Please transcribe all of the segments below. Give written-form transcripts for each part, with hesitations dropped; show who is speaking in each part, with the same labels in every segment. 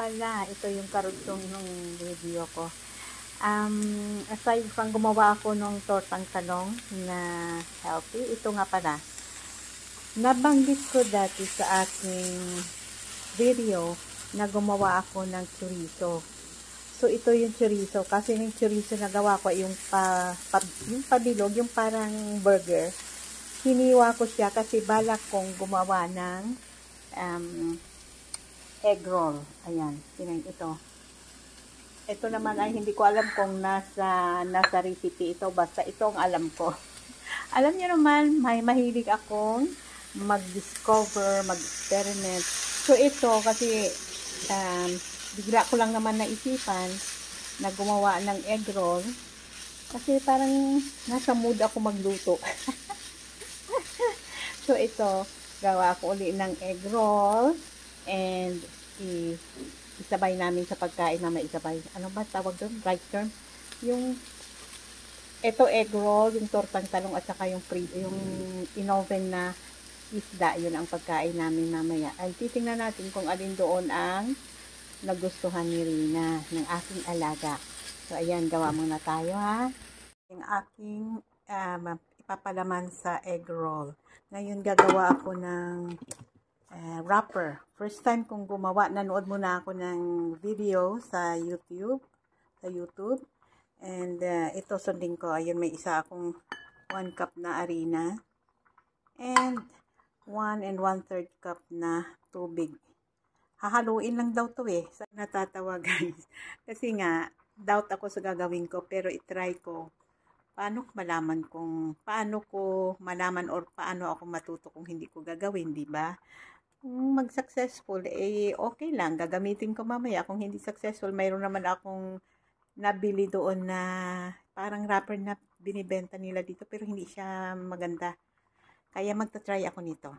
Speaker 1: pala, ito yung karugtong ng video ko. Aside from gumawa ako ng tortang talong na healthy, ito nga pala. Nabanggit ko dati sa aking video na gumawa ako ng chorizo. So, ito yung chorizo. Kasi yung chorizo na gawa ko, yung pabilog, yung parang burger. Hiniwa ko siya kasi balak kong gumawa ng egg roll. Ayan, ito. Ito naman ay hindi ko alam kung nasa recipe ito. Basta ito ang alam ko. Alam niyo naman, may mahilig akong mag-discover, mag-experiment. So, ito kasi bigla ko lang naman naisipan na gumawa ng egg roll. Kasi parang nasa mood ako magluto. So, ito, gawa ko uli ng egg roll. And isabay namin sa pagkain na maisabay. Ano ba tawag doon? Right term? Yung ito egg roll, yung tortang talong at saka yung in-oven na isda. Yun ang pagkain namin mamaya. Ay titingnan natin kung alin doon ang nagustuhan ni Rina ng aking alaga. So ayan, gawa muna tayo ha. Yung aking ipapalaman sa egg roll. Ngayon gagawa ako ng wrapper. First time kong gumawa, nanood muna ako ng video sa YouTube. And ito sundin ko. Ayun, may isa akong 1 cup na harina. And 1 1/3 cup na tubig. Hahaluin lang daw to eh. Sa natatawa guys. Kasi nga, doubt ako sa gagawin ko. Pero itry ko. Paano ko malaman or paano ako matuto kung hindi ko gagawin, di ba? Kung mag-successful, okay lang. Gagamitin ko mamaya. Kung hindi successful, mayroon naman akong nabili doon na parang wrapper na binibenta nila dito. Pero hindi siya maganda. Kaya magta-try ako nito.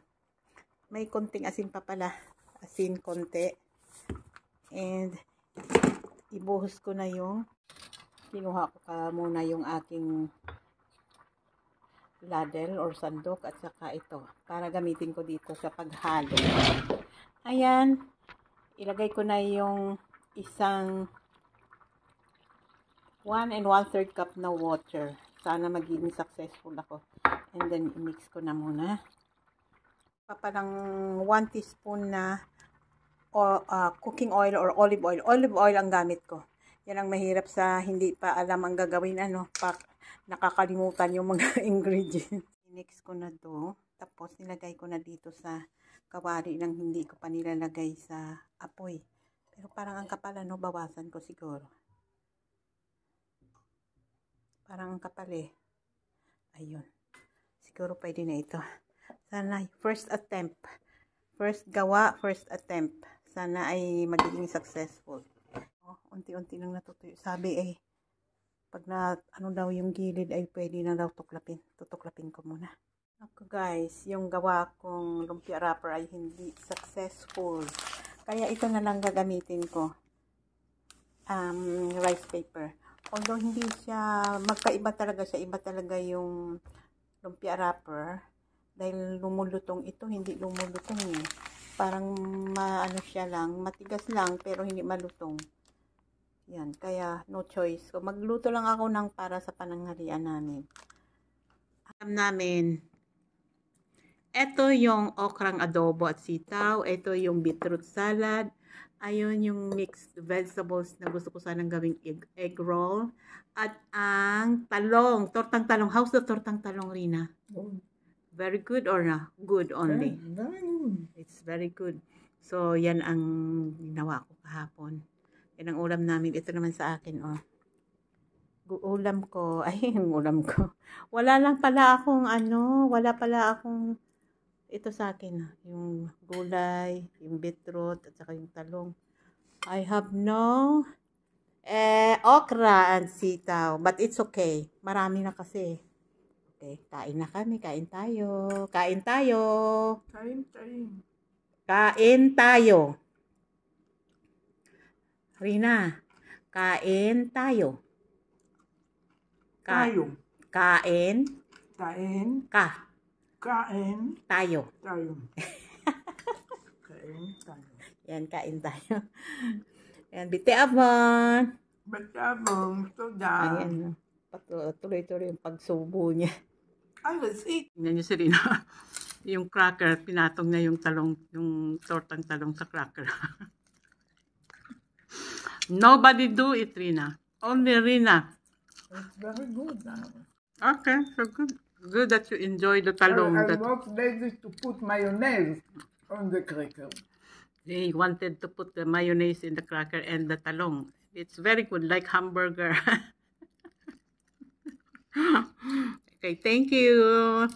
Speaker 1: May konting asin pa pala. Asin konti. And ibuhos ko na yung kinuha ko muna yung aking ladle or sandok at saka ito para gamitin ko dito sa paghalo. Ayan, ilagay ko na yung isang 1 1/3 cup na water. Sana magiging successful ako. And then i-mix ko na muna. Papalang 1 teaspoon na cooking oil or olive oil. Olive oil ang gamit ko. Yan ang mahirap sa hindi pa alam ang gagawin nakakalimutan yung mga ingredients. Mix ko na to. Tapos nilagay ko na dito sa kawali nang hindi ko pa nilalagay sa apoy. Pero parang ang kapal bawasan ko siguro. Parang ang kapal eh. Ayun. Siguro pwede na ito. Sana first attempt. First gawa, first attempt. Sana ay magiging successful. Unti-unti lang natutuyo. Sabi pag daw yung gilid ay pwede na daw tuklapin. Tutuklapin ko muna. Ako guys, yung gawa kong lumpia wrapper ay hindi successful. Kaya ito na lang gagamitin ko. Rice paper. Although hindi siya, magkaiba talaga siya. Iba talaga yung lumpia wrapper. Dahil lumulutong ito, hindi lumulutong eh. Parang siya lang, matigas lang pero hindi malutong. Yan, kaya no choice. So, magluto lang ako ng para sa pananghalian namin. Alam namin, ito yung okrang adobo at sitaw. Ito yung beetroot salad. Ayun yung mixed vegetables na gusto ko sanang gawing egg roll. At ang talong, tortang talong. How's the tortang talong, Rina? Very good or na? Good only?
Speaker 2: Very good.
Speaker 1: It's very good. So, yan ang ginawa ko kahapon. Yan ang ulam namin. Ito naman sa akin, ulam ko. Ay, yung ulam ko. Wala pala akong ito sa akin. Yung gulay, yung beetroot, at saka yung talong. I have no okra and sitaw. But it's okay. Marami na kasi. Okay, kain na kami. Kain tayo. Kain tayo. Kain tayo. Rina, kain tayo.
Speaker 2: Tayo.
Speaker 1: Kain.
Speaker 2: Kain.
Speaker 1: Kain. Tayo.
Speaker 2: Tayo. Kain tayo.
Speaker 1: Yan, kain tayo. And Bite Avon.
Speaker 2: Matabang, soda.
Speaker 1: Ayan. Tuloy-tuloy yung pagsubo niya.
Speaker 2: I was eating.
Speaker 1: Tingnan niyo si Rina. Yung cracker, pinatong niya yung talong, yung tortang talong sa cracker. Nobody do it, Rina. Only Rina.
Speaker 2: It's very good now.
Speaker 1: Okay, so good. Good that you enjoy the talong.
Speaker 2: I was lazy to put mayonnaise on the cracker.
Speaker 1: They wanted to put the mayonnaise in the cracker and the talong. It's very good, like hamburger. Okay, thank you.